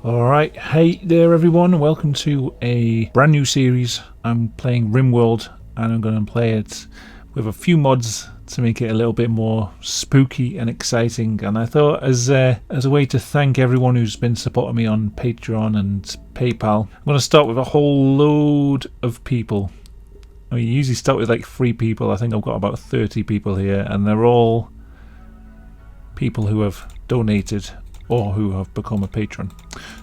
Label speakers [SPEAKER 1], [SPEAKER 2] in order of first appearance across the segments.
[SPEAKER 1] Alright, hey there everyone, welcome to a brand new series. I'm playing Rimworld and I'm going to play it with a few mods to make it a little bit more spooky and exciting. And I thought as a way to thank everyone who's been supporting me on Patreon and PayPal, I'm going to start with a whole load of people. I mean, you usually start with like 3 people. I think I've got about 30 people here, and they're all people who have donated or who have become a patron.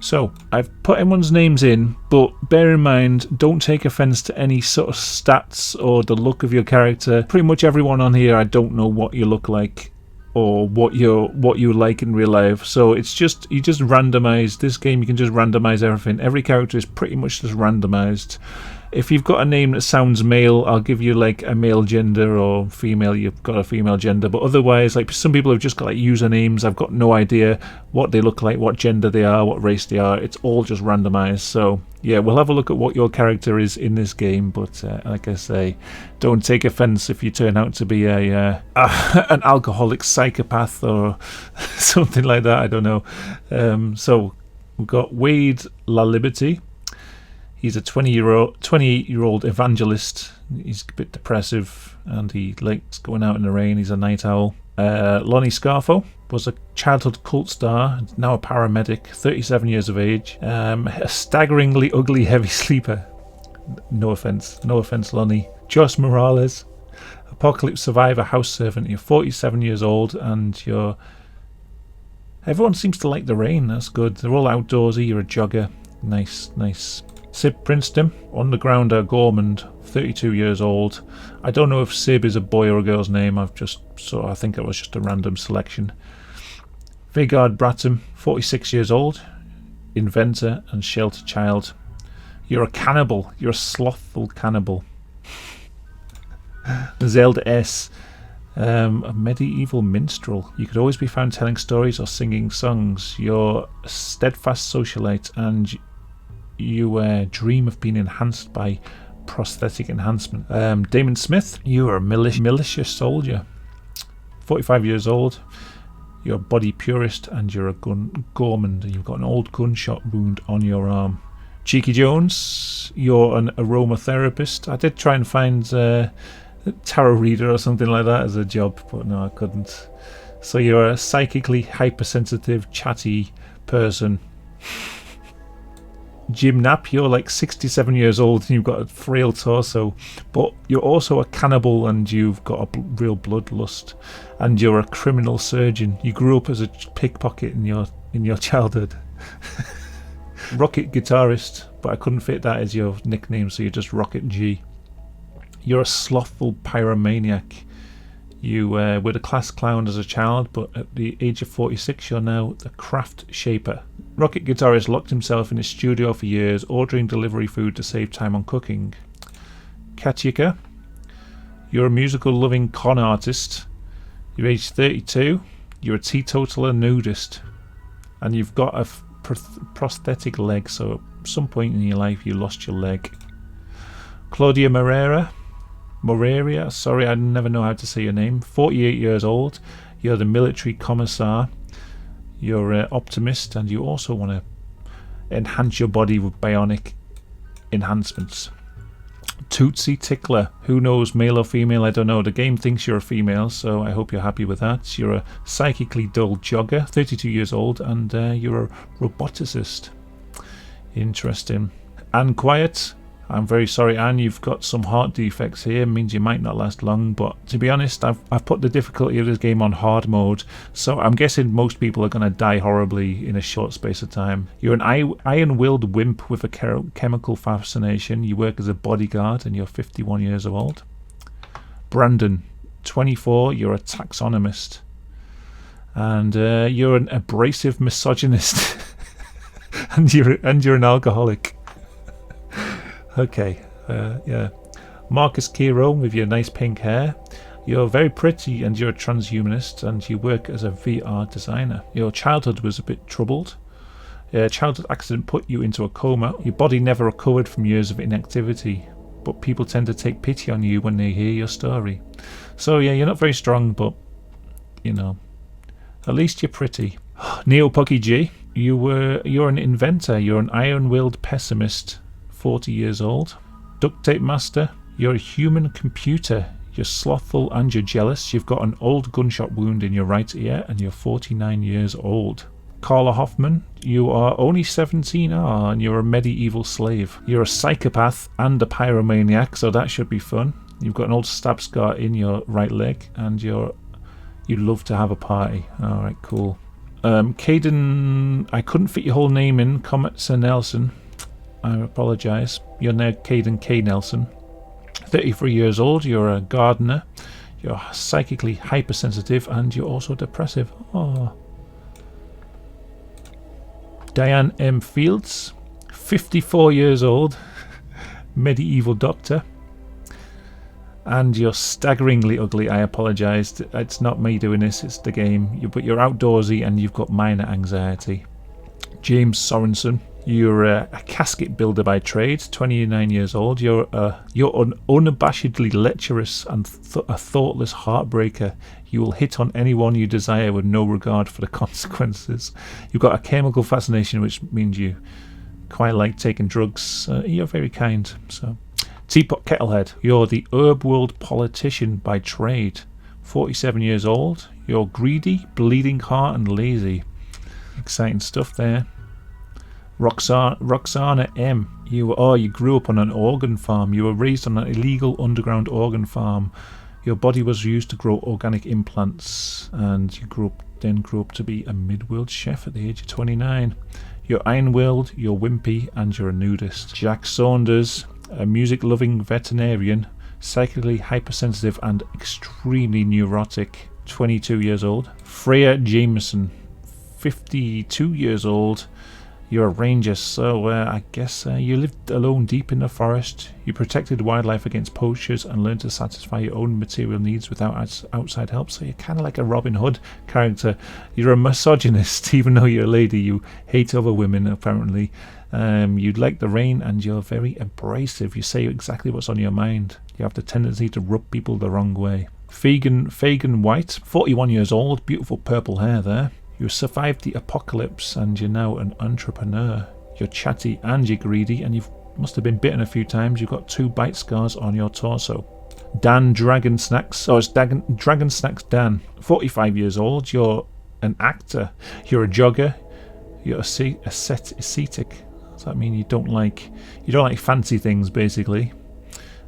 [SPEAKER 1] So I've put everyone's names in, but bear in mind, don't take offense to any sort of stats or the look of your character. Pretty much everyone on here, I don't know what you look like or what you like in real life. So it's just, you just randomize this game. You can just randomize everything. Every character is pretty much just randomized. If you've got a name that sounds male, I'll give you like a male gender, or female, you've got a female gender. But otherwise, like some people have just got like usernames. I've got no idea what they look like, what gender they are, what race they are. It's all just randomized. So yeah, we'll have a look at what your character is in this game. But like I say, don't take offense if you turn out to be an alcoholic psychopath or something like that. I don't know. So we've got Wade La Liberty. He's a 28-year-old evangelist. He's a bit depressive and he likes going out in the rain. He's a night owl. Lonnie Scarfo was a childhood cult star, now a paramedic, 37 years of age. A staggeringly ugly heavy sleeper. No offense, Lonnie. Josh Morales, apocalypse survivor, house servant. You're 47 years old and you're... Everyone seems to like the rain. That's good. They're all outdoorsy. You're a jogger. Nice. Sib Princeton, undergrounder Gormand, 32 years old. I don't know if Sib is a boy or a girl's name. I think it was just a random selection. Vigard Brattam, 46 years old, inventor and shelter child. You're a cannibal. You're a slothful cannibal. Zelda S, a medieval minstrel. You could always be found telling stories or singing songs. You're a steadfast socialite and you dream of being enhanced by prosthetic enhancement. Damon Smith, you are a militia soldier, 45 years old. You're a body purist and you're a gourmand. You've got an old gunshot wound on your arm. Cheeky Jones, you're an aromatherapist. I did try and find a tarot reader or something like that as a job, but no, I couldn't. So you're a psychically hypersensitive, chatty person. Jim Knapp, you're like 67 years old and you've got a frail torso, but you're also a cannibal and you've got a real bloodlust, and you're a criminal surgeon. You grew up as a pickpocket in your childhood. Rocket guitarist, but I couldn't fit that as your nickname, so you're just Rocket G. You're a slothful pyromaniac. You were the class clown as a child, but at the age of 46 you're now the craft shaper. Rocket guitarist locked himself in his studio for years, ordering delivery food to save time on cooking. Katyuka, you're a musical loving con artist. You're aged 32. You're a teetotaler nudist. And you've got a prosthetic leg, so at some point in your life you lost your leg. Claudia Moreira, sorry, I never know how to say your name. 48 years old. You're the military commissar. You're an optimist, and you also want to enhance your body with bionic enhancements. Tootsie Tickler, who knows, male or female, I don't know. The game thinks you're a female, so I hope you're happy with that. You're a psychically dull jogger, 32 years old, and you're a roboticist. Interesting. Anne Quiet, I'm very sorry, Anne, you've got some heart defects here. It means you might not last long, but to be honest, I've put the difficulty of this game on hard mode, so I'm guessing most people are going to die horribly in a short space of time. You're an iron-willed wimp with a chemical fascination. You work as a bodyguard and you're 51 years old. Brandon, 24, you're a taxonomist. And you're an abrasive misogynist. and you're an alcoholic. Okay, yeah. Marcus Kiro with your nice pink hair. You're very pretty and you're a transhumanist and you work as a VR designer. Your childhood was a bit troubled. A childhood accident put you into a coma. Your body never recovered from years of inactivity, but people tend to take pity on you when they hear your story. So yeah, you're not very strong, but you know, at least you're pretty. Neo Pucky G, You're an inventor. You're an iron-willed pessimist. 40 years old. Duct tape master. You're a human computer. You're slothful and you're jealous. You've got an old gunshot wound in your right ear and you're 49 years old. Carla Hoffman, you are only 17 and you're a medieval slave. You're a psychopath and a pyromaniac, so that should be fun. You've got an old stab scar in your right leg and you love to have a party. Alright, cool. Caden, I couldn't fit your whole name in. Comet Sir Nelson. I apologise. You're now Caden K. Nelson. 33 years old. You're a gardener. You're psychically hypersensitive and you're also depressive. Oh. Diane M. Fields. 54 years old. Medieval doctor. And you're staggeringly ugly. I apologise. It's not me doing this, it's the game. But you're outdoorsy and you've got minor anxiety. James Sorensen. You're a casket builder by trade, 29 years old. You're unabashedly lecherous and a thoughtless heartbreaker. You will hit on anyone you desire with no regard for the consequences. You've got a chemical fascination, which means you quite like taking drugs. You're very kind. So, Teapot Kettlehead. You're the herb world politician by trade, 47 years old. You're greedy, bleeding heart, and lazy. Exciting stuff there. Roxana M. You grew up on an organ farm. You were raised on an illegal underground organ farm. Your body was used to grow organic implants, and you grew up to be a mid-world chef at the age of 29. You're iron-willed, you're wimpy, and you're a nudist. Jack Saunders, a music-loving veterinarian, psychically hypersensitive and extremely neurotic, 22 years old. Freya Jameson, 52 years old. You're a ranger, so I guess you lived alone deep in the forest. You protected wildlife against poachers and learned to satisfy your own material needs without outside help. So you're kind of like a Robin Hood character. You're a misogynist, even though you're a lady. You hate other women, apparently. You'd like the rain, and you're very abrasive. You say exactly what's on your mind. You have the tendency to rub people the wrong way. Fagan White, 41 years old, beautiful purple hair there. You survived the apocalypse and you're now an entrepreneur. You're chatty and you're greedy, and you must have been bitten a few times. You've got 2 bite scars on your torso. Dan Dragon Snacks. Oh, it's Dragon Snacks Dan. 45 years old. You're an actor. You're a jogger. You're ascetic. Does that mean you don't like fancy things, basically?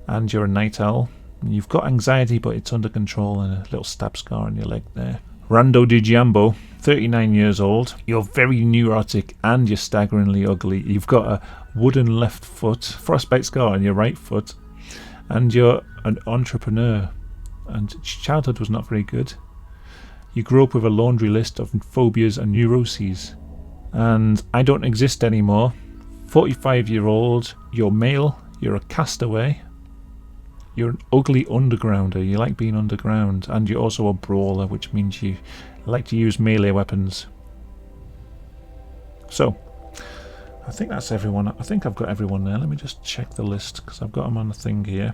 [SPEAKER 1] And you're a night owl. You've got anxiety, but it's under control, and a little stab scar on your leg there. Rando Di Giambo, 39 years old. You're very neurotic and you're staggeringly ugly. You've got a wooden left foot, frostbite scar on your right foot, and you're an entrepreneur. And childhood was not very good. You grew up with a laundry list of phobias and neuroses. And I don't exist anymore. 45-year-old. You're male. You're a castaway. You're an ugly undergrounder. You like being underground, and you're also a brawler, which means you like to use melee weapons. So, I think that's everyone. I think I've got everyone there. Let me just check the list, because I've got them on the thing here.